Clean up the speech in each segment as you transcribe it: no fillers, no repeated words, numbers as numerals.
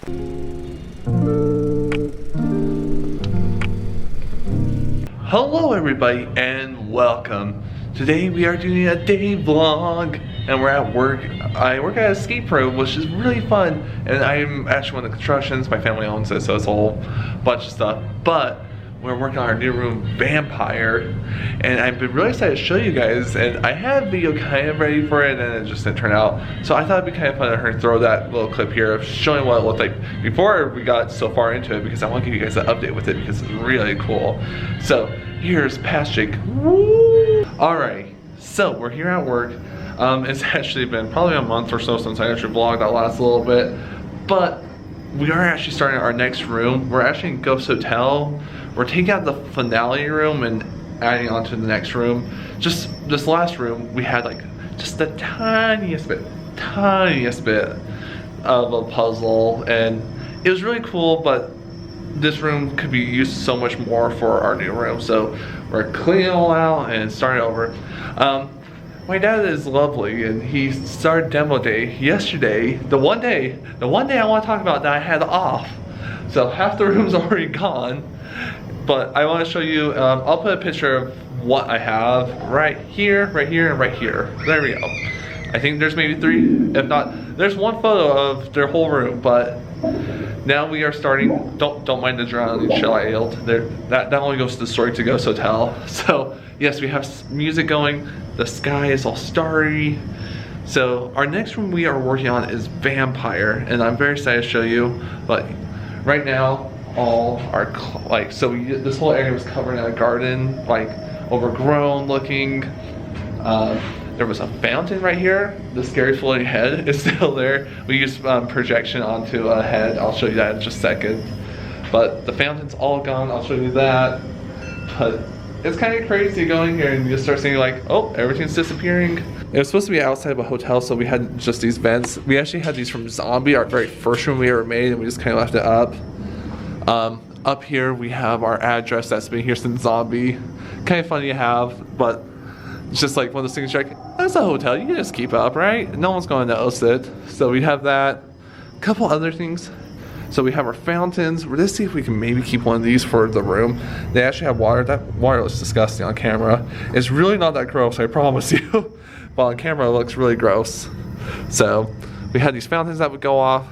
Hello everybody and welcome. Today we are doing a day vlog and we're at work. I work at a escape room, which is really fun, and I'm actually one of the constructions. My family owns it, so it's a whole bunch of stuff. But we're working on our new room, Vampire, and I've been really excited to show you guys, and I had a video kind of ready for it and it just didn't turn out. So I thought it'd be kind of fun to throw that little clip here of showing what it looked like before we got so far into it, because I want to give you guys an update with it because it's really cool. So here's Patrick. Alright, so we're here at work. It's actually been probably a month or so since I actually vlogged that last little bit, but we are actually starting our next room. We're actually in Ghost Hotel. We're taking out the finale room and adding on to the next room. Just this last room, we had like just the tiniest bit of a puzzle, and it was really cool, but this room could be used so much more for our new room. So we're cleaning it all out and starting over. My dad is lovely, and he started demo day yesterday. The one day I want to talk about that I had off. So half the room's already gone, but I want to show you. I'll put a picture of what I have right here, and right here. There we go. I think there's maybe 3, if not, there's one photo of their whole room. But now we are starting. Don't mind the drowning child. That only goes to the Story to Ghost Hotel. So yes, we have music going. The sky is all starry. So our next room we are working on is Vampire, and I'm very excited to show you. But right now, all our this whole area was covered in a garden, like overgrown looking. There was a fountain right here. The scary floating head is still there. We used projection onto a head. I'll show you that in just a second. But the fountain's all gone. I'll show you that. But it's kind of crazy going here and you start seeing like, oh, everything's disappearing. It was supposed to be outside of a hotel, so we had just these vents. We actually had these from Zombie, our very first room we ever made, and we just kind of left it up. Up here we have our address that's been here since Zombie. Kind of funny to have, but it's just like one of those things you're like, that's a hotel, you can just keep up, right? No one's going to notice it. So we have that. A couple other things. So we have our fountains. We're gonna see if we can maybe keep one of these for the room. They actually have water. That water looks disgusting on camera. It's really not that gross, I promise you. But on camera it looks really gross. So we had these fountains that would go off.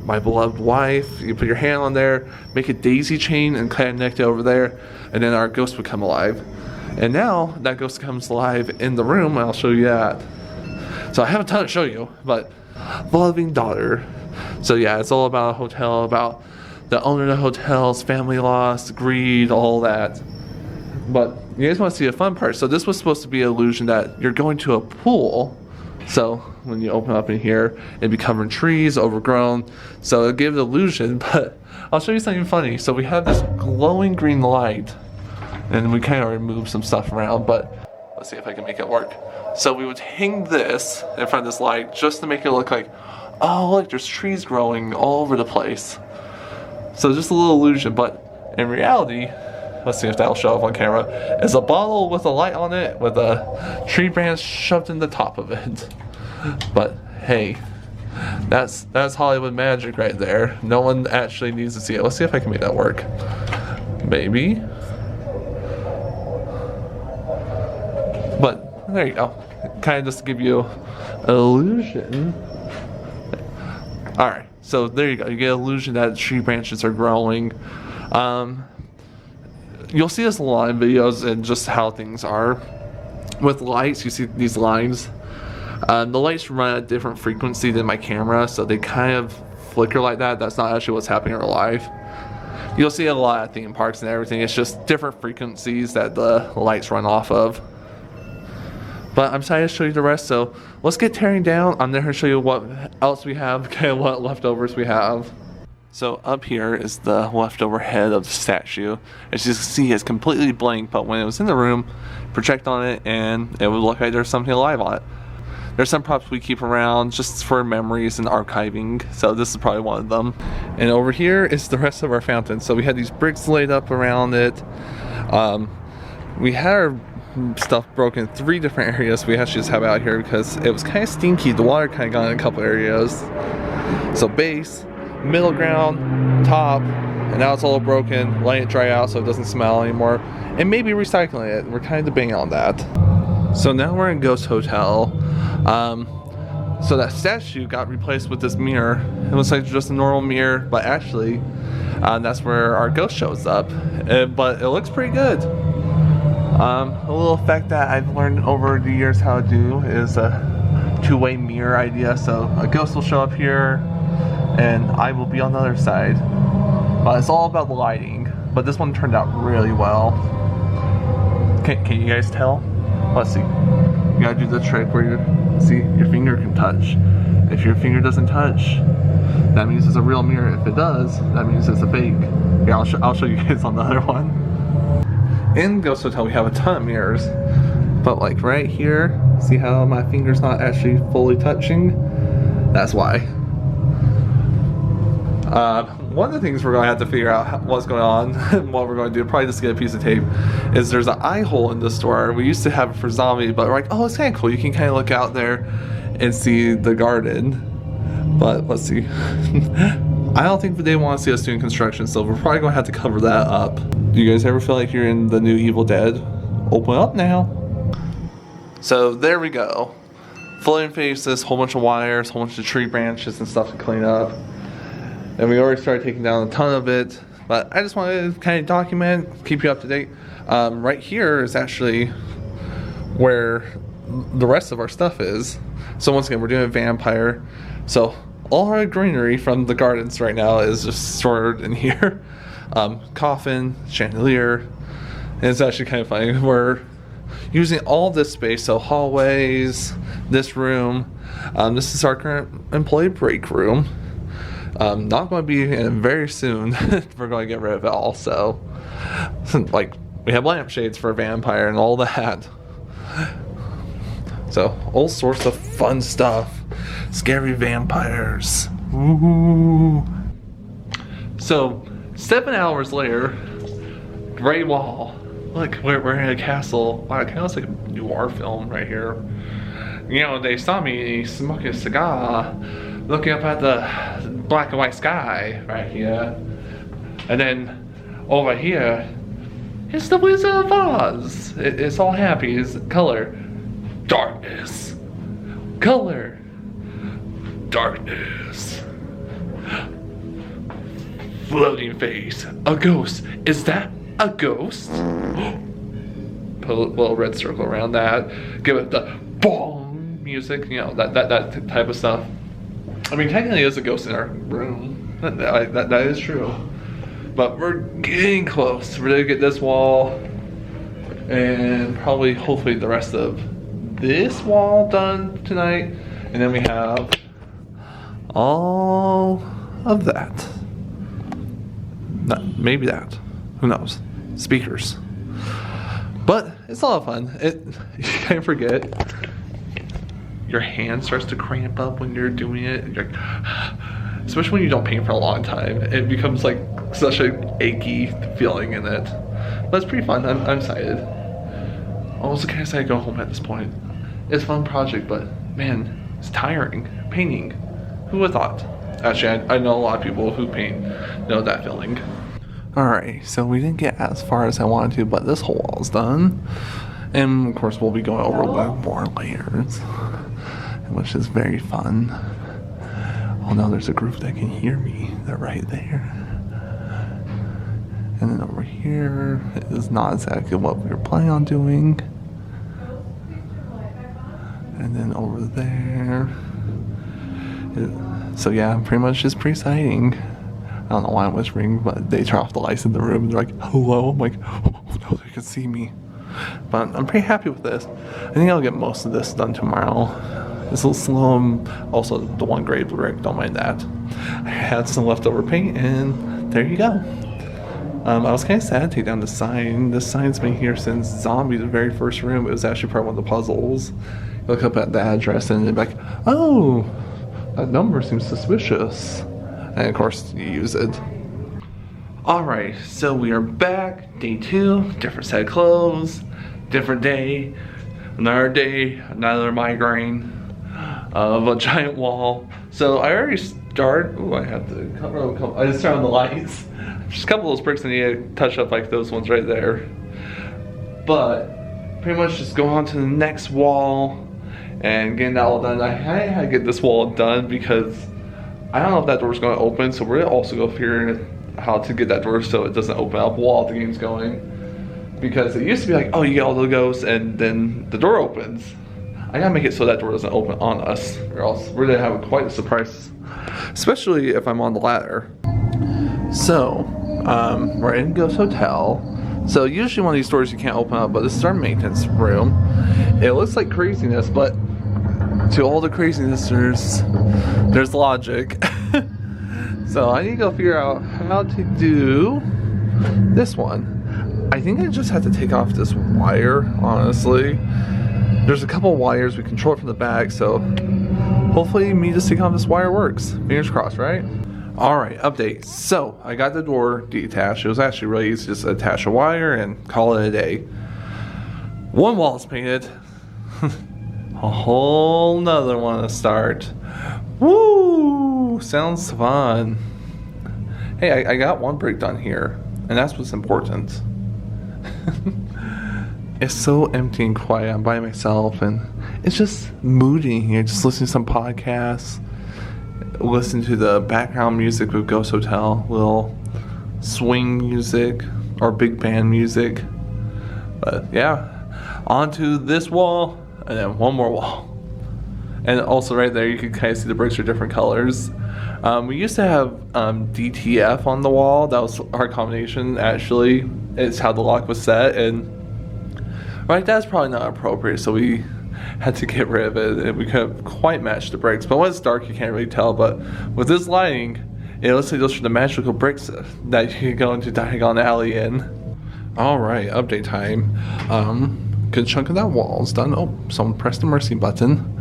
My beloved wife, you put your hand on there, make a daisy chain and connect it over there, and then our ghost would come alive. And now that ghost comes alive in the room, and I'll show you that. So I have a ton to show you, but loving daughter. So yeah, it's all about a hotel, about the owner of the hotel's family loss, greed, all that. But you guys want to see the fun part. So this was supposed to be an illusion that you're going to a pool. So when you open up in here, it'd be covered in trees, overgrown. So it'll give the illusion, but I'll show you something funny. So we have this glowing green light, and we kind of remove some stuff around, but let's see if I can make it work. So we would hang this in front of this light just to make it look like, oh look, there's trees growing all over the place. So just a little illusion, but in reality, let's see if that'll show up on camera, is a bottle with a light on it with a tree branch shoved in the top of it. But hey, that's Hollywood magic right there. No one actually needs to see it. Let's see if I can make that work. Maybe. But there you go. Kind of just to give you an illusion. Alright, so there you go. You get an illusion that tree branches are growing. You'll see this a lot in videos and just how things are. With lights, you see these lines. The lights run at a different frequency than my camera, so they kind of flicker like that. That's not actually what's happening in real life. You'll see a lot at theme parks and everything. It's just different frequencies that the lights run off of. But I'm excited to show you the rest, so let's get tearing down. I'm there to show you what else we have, kind of what leftovers we have. So up here is the leftover head of the statue. As you can see, it's completely blank, but when it was in the room, project on it and it would look like there's something alive on it. There's some props we keep around just for memories and archiving, so this is probably one of them. And over here is the rest of our fountain. So we had these bricks laid up around it. We had our stuff broken in 3 different areas. We actually just have it out here because it was kind of stinky. The water kind of got in a couple areas. So base, middle ground, top, and now it's all broken, letting it dry out so it doesn't smell anymore, and maybe recycling it. We're kind of debating on that. So now we're in Ghost Hotel. So that statue got replaced with this mirror. It looks like just a normal mirror, but actually that's where our ghost shows up. But it looks pretty good. A little effect that I've learned over the years how to do is a two-way mirror idea. So a ghost will show up here and I will be on the other side. It's all about the lighting, but this one turned out really well. Can you guys tell? Let's see. You gotta do the trick where your finger can touch. If your finger doesn't touch, that means it's a real mirror. If it does, that means it's a fake. Here, I'll show you guys on the other one. In Ghost Hotel, we have a ton of mirrors, but like right here, see how my finger's not actually fully touching? That's why. One of the things we're going to have to figure out what's going on and what we're going to do, probably just get a piece of tape, is there's an eye hole in the store. We used to have it for zombie, but we're like, oh, it's kind of cool. You can kind of look out there and see the garden. But let's see. I don't think they want to see us doing construction, so we're probably going to have to cover that up. Do you guys ever feel like you're in the new Evil Dead? Open up now. So there we go. Floating faces, whole bunch of wires, whole bunch of tree branches and stuff to clean up. And we already started taking down a ton of it, but I just wanted to kind of document, keep you up to date. Right here is actually where the rest of our stuff is. So once again, we're doing a vampire. So all our greenery from the gardens right now is just stored in here. Coffin, chandelier, and it's actually kind of funny. We're using all this space, so hallways, this room. This is our current employee break room. Not going to be in very soon. We're going to get rid of it all. So, like, we have lampshades for a vampire and all that. So, all sorts of fun stuff. Scary vampires. Ooh. So, 7 hours later, Great Wall. Look, we're in a castle. Wow, it kind of looks like a noir film right here. You know, they saw me smoking a cigar, looking up at the black and white sky right here. And then over here, it's the Wizard of Oz. It's all happy. It's color. Darkness. Color. Darkness. Floating face. A ghost. Is that a ghost? Put a little red circle around that. Give it the boom music. You know, that type of stuff. I mean, technically there's a ghost in our room. That is true. But we're getting close. We're gonna get this wall and probably, hopefully, the rest of this wall done tonight. And then we have all of that. Maybe that. Who knows? Speakers. But it's a lot of fun. You can't forget. Your hand starts to cramp up when you're doing it. You're like, especially when you don't paint for a long time. It becomes like such an achy feeling in it. But it's pretty fun. I'm excited. Almost kind of excited to go home at this point. It's a fun project, but man, it's tiring. Painting. Who would have thought? Actually, I know a lot of people who paint know that feeling. Alright, so we didn't get as far as I wanted to, but this whole wall's done. And of course we'll be going over more layers, which is very fun. Oh no, there's a group that can hear me. They're right there. And then over here is not exactly what we were planning on doing. And then over there. So yeah, pretty much just pre-sighting. I don't know why I'm whispering, but they turn off the lights in the room and they're like, hello? I'm like, oh no, they can see me. But I'm pretty happy with this. I think I'll get most of this done tomorrow. It's a little slow. Also, the one grade brick, don't mind that. I had some leftover paint, and there you go. I was kind of sad to take down the sign. This sign's been here since Zombie, the very first room. It was actually part of one of the puzzles. You look up at the address, and you're like, oh, that number seems suspicious. And of course, you use it. Alright, so we are back. Day 2, different set of clothes, different day, another migraine of a giant wall. So I already started. Ooh, I have to cover. I just turned on the lights. Just a couple of those bricks I need to touch up, like those ones right there. But pretty much just go on to the next wall and getting that all done. I had to get this wall done because I don't know if that door's going to open. So we're gonna also go figure how to get that door so it doesn't open up while the game's going. Because it used to be like, oh, you get all the ghosts and then the door opens. I gotta make it so that door doesn't open on us, or else we're gonna have quite a surprise. Especially if I'm on the ladder. So, we're in Ghost Hotel. So usually one of these doors you can't open up, but this is our maintenance room. It looks like craziness, but to all the craziness, there's logic. So I need to go figure out how to do this one. I think I just have to take off this wire, honestly. There's a couple wires, we control it from the back, so hopefully me just taking off this wire works. Fingers crossed, right? Alright, update. So, I got the door detached. It was actually really easy to just attach a wire and call it a day. One wall is painted. A whole nother one to start. Woo! Sounds fun. Hey, I got one brick done here, and that's what's important. It's so empty and quiet. I'm by myself, and it's just moody here. Just listening to some podcasts, listen to the background music with Ghost Hotel, little swing music or big band music. But yeah, onto this wall, and then one more wall. And also right there, you can kind of see the bricks are different colors. We used to have DTF on the wall. That was our combination, actually. It's how the lock was set, and right, that's probably not appropriate, so we had to get rid of it, and we couldn't quite match the bricks. But when it's dark, you can't really tell, but with this lighting, it looks like those are the magical bricks that you can go into Diagon Alley in. Alright, update time. Good chunk of that wall's done. Oh, someone pressed the mercy button.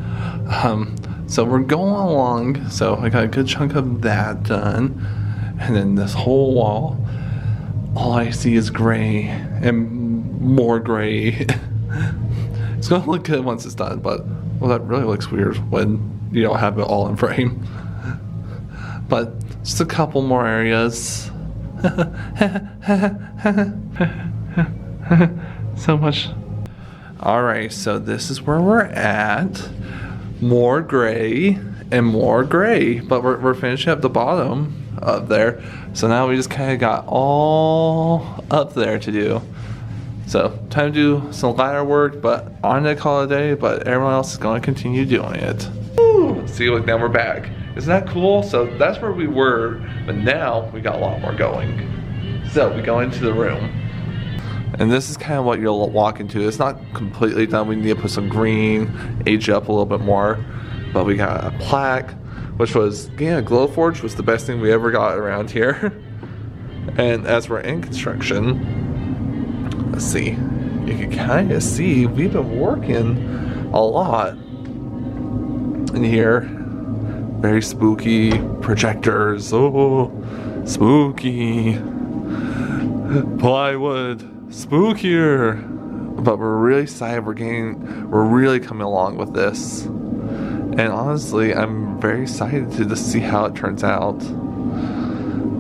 So we're going along, so I got a good chunk of that done. And then this whole wall, all I see is gray and more gray. It's gonna look good once it's done, but well, that really looks weird when you don't have it all in frame. But just a couple more areas. So much. Alright, so this is where we're at. More gray and more gray, but we're finishing up the bottom up there. So now we just kind of got all up there to do. So time to do some ladder work, but I'm gonna call it a day, but everyone else is gonna continue doing it. Woo! See, look, now we're back. Isn't that cool? So that's where we were, but now we got a lot more going. So we go into the room. And this is kind of what you'll walk into. It's not completely done. We need to put some green, age up a little bit more. But we got a plaque, which was, yeah, Glowforge was the best thing we ever got around here. And as we're in construction, let's see, you can kind of see we've been working a lot in here. Very spooky projectors. Oh, spooky. Plywood. Spookier. But we're really excited. We're really coming along with this. And honestly, I'm very excited to just see how it turns out.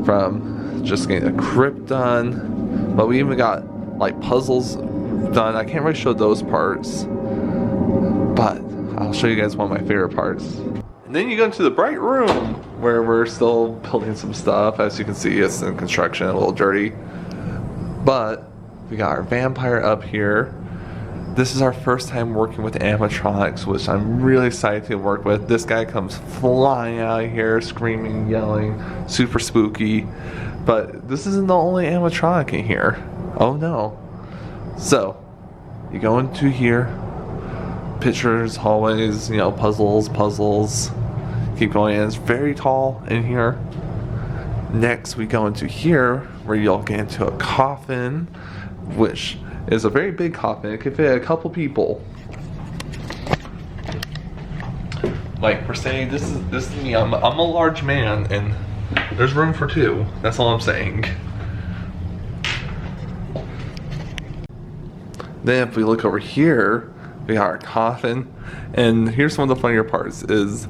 From just getting a crypt done, but we even got like puzzles done. I can't really show those parts, but I'll show you guys one of my favorite parts. And then you go into the bright room where we're still building some stuff. As you can see, it's in construction, a little dirty, but we got our vampire up here. This is our first time working with animatronics, which I'm really excited to work with. This guy comes flying out of here, screaming, yelling, super spooky. But this isn't the only animatronic in here. Oh no. So, you go into here, pictures, hallways, you know, puzzles. Keep going in. It's very tall in here. Next, we go into here, where you'll get into a coffin, which is a very big coffin. It could fit a couple people. Like, per se, this is me. I'm a large man, and there's room for two. That's all I'm saying. Then if we look over here, we got our coffin. And here's one of the funnier parts is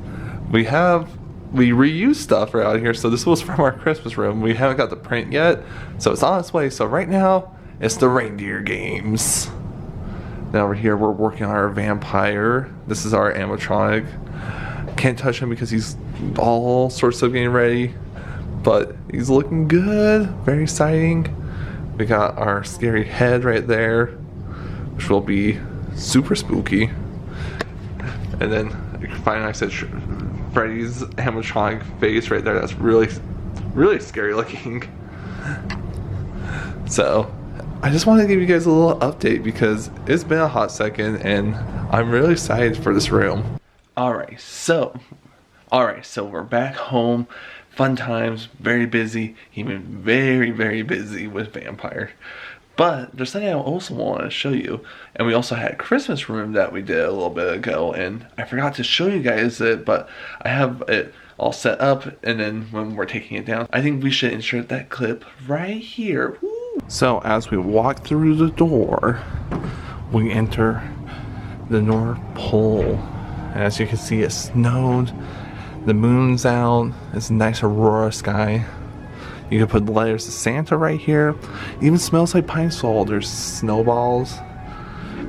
we have we reuse stuff around here. So this was from our Christmas room. We haven't got the print yet, so it's on its way. So right now, it's the reindeer games. Now over here, we're working on our vampire. This is our animatronic. Can't touch him because he's all sorts of getting ready, but he's looking good. Very exciting. We got our scary head right there, which will be super spooky. And then finally, I said Freddy's animatronic face right there. That's really, really scary looking. So I just wanted to give you guys a little update because it's been a hot second and I'm really excited for this room. Alright, so we're back home. Fun times, very busy, even very, very busy with Vampire. But there's something I also want to show you. And we also had a Christmas room that we did a little bit ago, and I forgot to show you guys it, but I have it all set up, and then when we're taking it down, I think we should insert that clip right here. Woo! So as we walk through the door, we enter the North Pole. And as you can see, it snowed. The moon's out. It's a nice aurora sky. You can put letters to Santa right here. It even smells like pine sol. There's snowballs.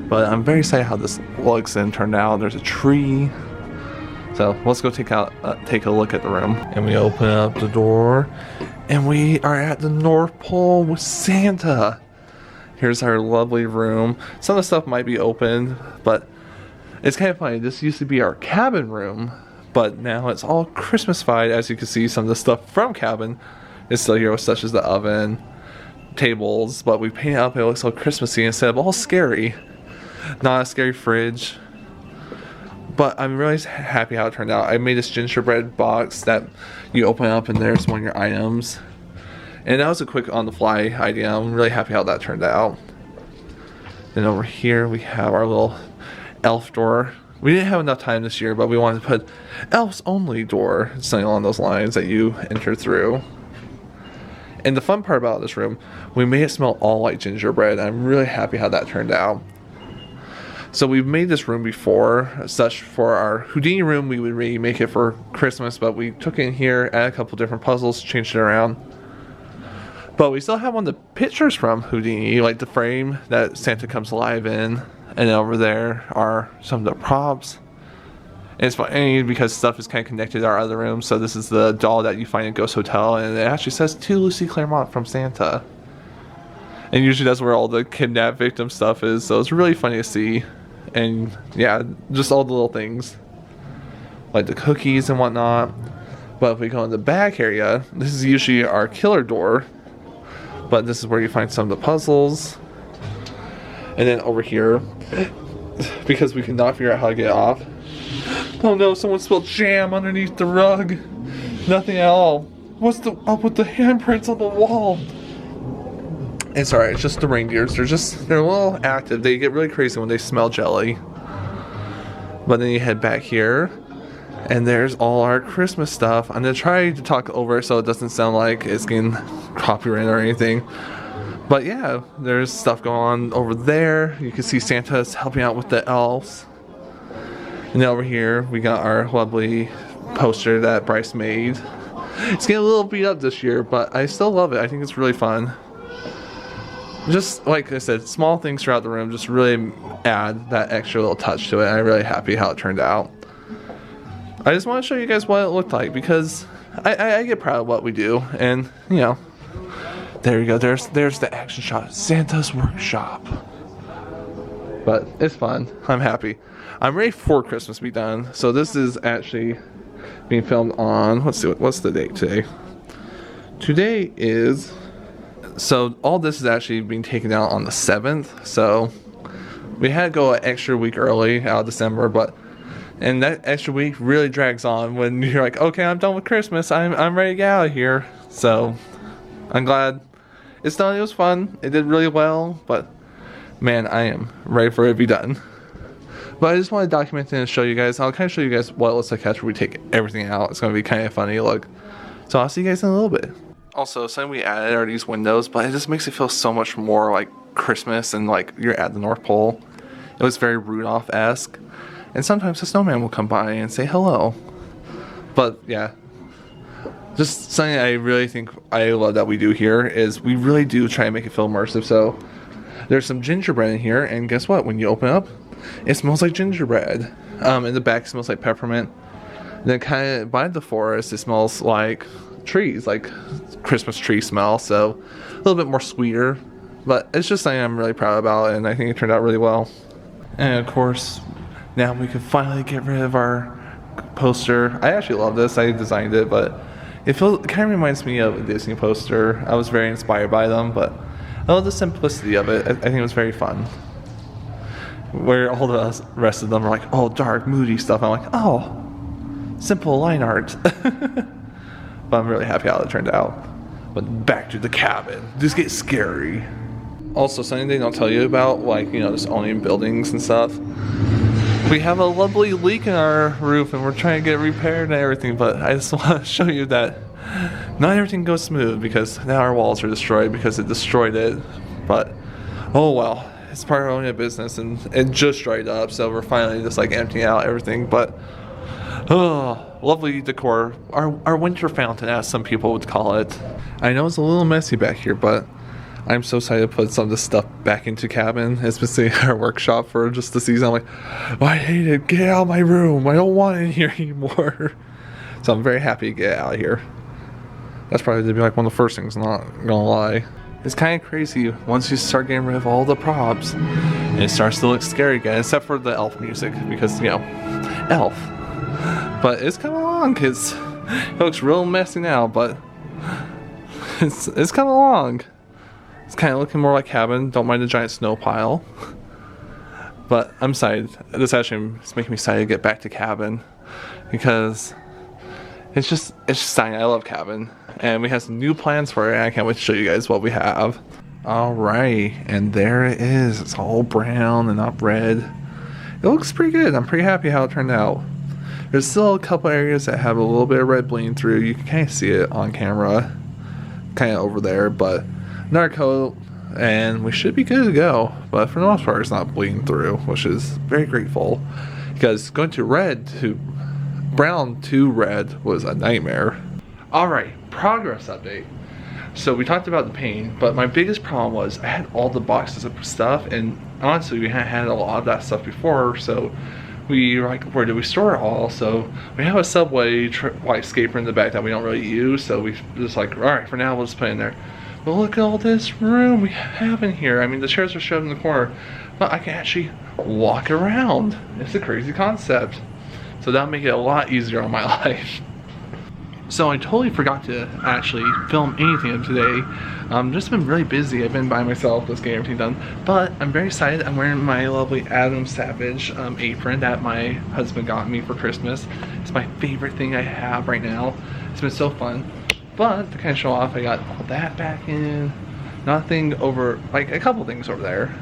But I'm very excited how this looks and turned out. There's a tree. So let's go take a look at the room. And we open up the door, and we are at the North Pole with Santa. Here's our lovely room. Some of the stuff might be open, but it's kind of funny. This used to be our cabin room, but now it's all Christmas-fied. As you can see, some of the stuff from cabin is still here, such as the oven, tables, but we painted it up. It looks all Christmassy instead of all scary. Not a scary fridge, but I'm really happy how it turned out. I made this gingerbread box that you open up and there's one of your items, and that was a quick on-the-fly idea. I'm really happy how that turned out. Then over here we have our little elf door. We didn't have enough time this year, but we wanted to put elves only door, something along those lines that you enter through. And the fun part about this room, we made it smell all like gingerbread. I'm really happy how that turned out. So we've made this room before, such for our Houdini room, we would remake it for Christmas, but we took it in here, added a couple different puzzles, changed it around. But we still have one of the pictures from Houdini, like the frame that Santa comes alive in. And over there are some of the props. And it's funny because stuff is kind of connected to our other rooms. So this is the doll that you find in Ghost Hotel, and it actually says to Lucy Claremont from Santa. And usually that's where all the kidnapped victim stuff is. So it's really funny to see. And yeah, just all the little things, like the cookies and whatnot. But if we go in the back area, this is usually our killer door. But this is where you find some of the puzzles. And then over here, because we could not figure out how to get it off. Oh no, someone spilled jam underneath the rug. Nothing at all. What's up with the handprints on the wall? It's alright, it's just the reindeers. They're a little active. They get really crazy when they smell jelly. But then you head back here, and there's all our Christmas stuff. I'm gonna try to talk over it so it doesn't sound like it's getting copyrighted or anything. But yeah, there's stuff going on over there. You can see Santa's helping out with the elves. And then over here, we got our lovely poster that Bryce made. It's getting a little beat up this year, but I still love it. I think it's really fun. Just like I said, small things throughout the room just really add that extra little touch to it. I'm really happy how it turned out. I just want to show you guys what it looked like because I get proud of what we do. And, you know, there you go. There's the action shot. Santa's workshop. But it's fun. I'm happy. I'm ready for Christmas to be done. So this is actually being filmed on, let's see, what's the date today? Today is, so all this is actually being taken out on the 7th. So we had to go an extra week early out of December, and that extra week really drags on when you're like, okay, I'm done with Christmas. I'm ready to get out of here. So I'm glad it's done. It was fun. It did really well, but man, I am ready for it to be done. But I just want to document it and show you guys. I'll kind of show you guys what it looks like after we take everything out. It's going to be kind of funny look. So I'll see you guys in a little bit. Also, something we added are these windows, but it just makes it feel so much more like Christmas and like you're at the North Pole. It was very Rudolph-esque. And sometimes a snowman will come by and say hello. But yeah, Just something I really think I love that we do here is we really do try and make it feel immersive. So there's some gingerbread in here, and guess what? When you open up, it smells like gingerbread. In the back, it smells like peppermint. Then kind of by the forest, it smells like trees, like Christmas tree smell. So a little bit more sweeter, but it's just something I'm really proud about, and I think it turned out really well. And of course, now we can finally get rid of our poster. I actually love this. I designed it, but it kind of reminds me of a Disney poster. I was very inspired by them, but I love the simplicity of it. I think it was very fun. Where all the rest of them are like, oh, dark, moody stuff. I'm like, oh, simple line art. But I'm really happy how it turned out. But back to the cabin. This gets scary. Also, something they don't tell you about, like, you know, just owning buildings and stuff. We have a lovely leak in our roof and we're trying to get it repaired and everything, but I just want to show you that not everything goes smooth because now our walls are destroyed because it destroyed it. But, oh well, it's part of owning a business and it just dried up, so we're finally just like emptying out everything. But, oh, lovely decor. Our winter fountain, as some people would call it. I know it's a little messy back here, but I'm so excited to put some of this stuff back into cabin, especially our workshop for just the season. I'm like, oh, I hate it. Get out of my room. I don't want it in here anymore. So I'm very happy to get out of here. That's probably to be like one of the first things, not gonna lie. It's kind of crazy once you start getting rid of all the props and it starts to look scary again, except for the elf music because, you know, elf. But it's coming along because it looks real messy now, but it's coming along. It's kind of looking more like cabin. Don't mind the giant snow pile. But I'm excited. This actually is making me excited to get back to cabin because it's just exciting. I love cabin, and we have some new plans for it. And I can't wait to show you guys what we have. All right, and there it is. It's all brown and not red. It looks pretty good. I'm pretty happy how it turned out. There's still a couple areas that have a little bit of red bleeding through. You can kind of see it on camera, kind of over there, but another coat and we should be good to go. But for the most part, it's not bleeding through, which is very grateful because going to red to brown to red was a nightmare. All right, progress update. So we talked about the pain, but my biggest problem was I had all the boxes of stuff, and honestly we hadn't had a lot of that stuff before, so we were like, where do we store it all? So we have a Subway white escaper in the back that we don't really use, so we just like, all right, for now we'll just put it in there. But look at all this room we have in here. I mean, the chairs are shoved in the corner, but I can actually walk around. It's a crazy concept. So that'll make it a lot easier on my life. So I totally forgot to actually film anything today. Just been really busy. I've been by myself, just getting everything done. But I'm very excited. I'm wearing my lovely Adam Savage apron that my husband got me for Christmas. It's my favorite thing I have right now. It's been so fun. But to kind of show off, I got all that back in. Nothing over, like a couple things over there.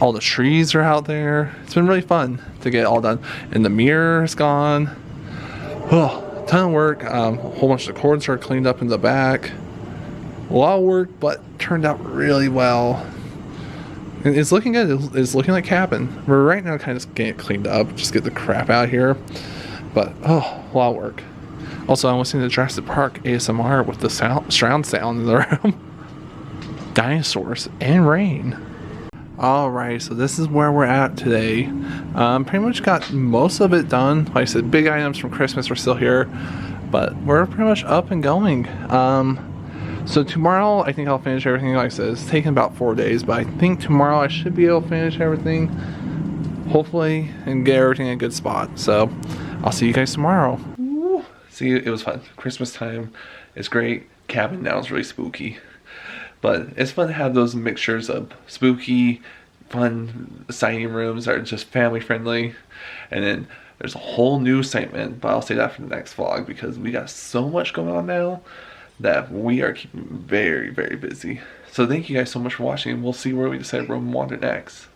All the trees are out there. It's been really fun to get it all done. And the mirror is gone. Oh, ton of work. A whole bunch of the cords are cleaned up in the back. A lot of work, but turned out really well. And it's looking good. It's looking like cabin. We're right now kind of getting it cleaned up. Just get the crap out of here. But, oh, a lot of work. Also, I'm listening to Jurassic Park ASMR with the surround sound in the room. Dinosaurs and rain. Alright, so this is where we're at today. Pretty much got most of it done. Like I said, big items from Christmas are still here, but we're pretty much up and going. So tomorrow, I think I'll finish everything. Like I said, it's taken about 4 days, but I think tomorrow I should be able to finish everything, hopefully, and get everything in a good spot. So I'll see you guys tomorrow. See, it was fun. Christmas time is great. Cabin now is really spooky. But it's fun to have those mixtures of spooky, fun dining rooms that are just family friendly. And then there's a whole new excitement, but I'll say that for the next vlog because we got so much going on now that we are keeping very, very busy. So thank you guys so much for watching, and we'll see where we decide we're going to wander next.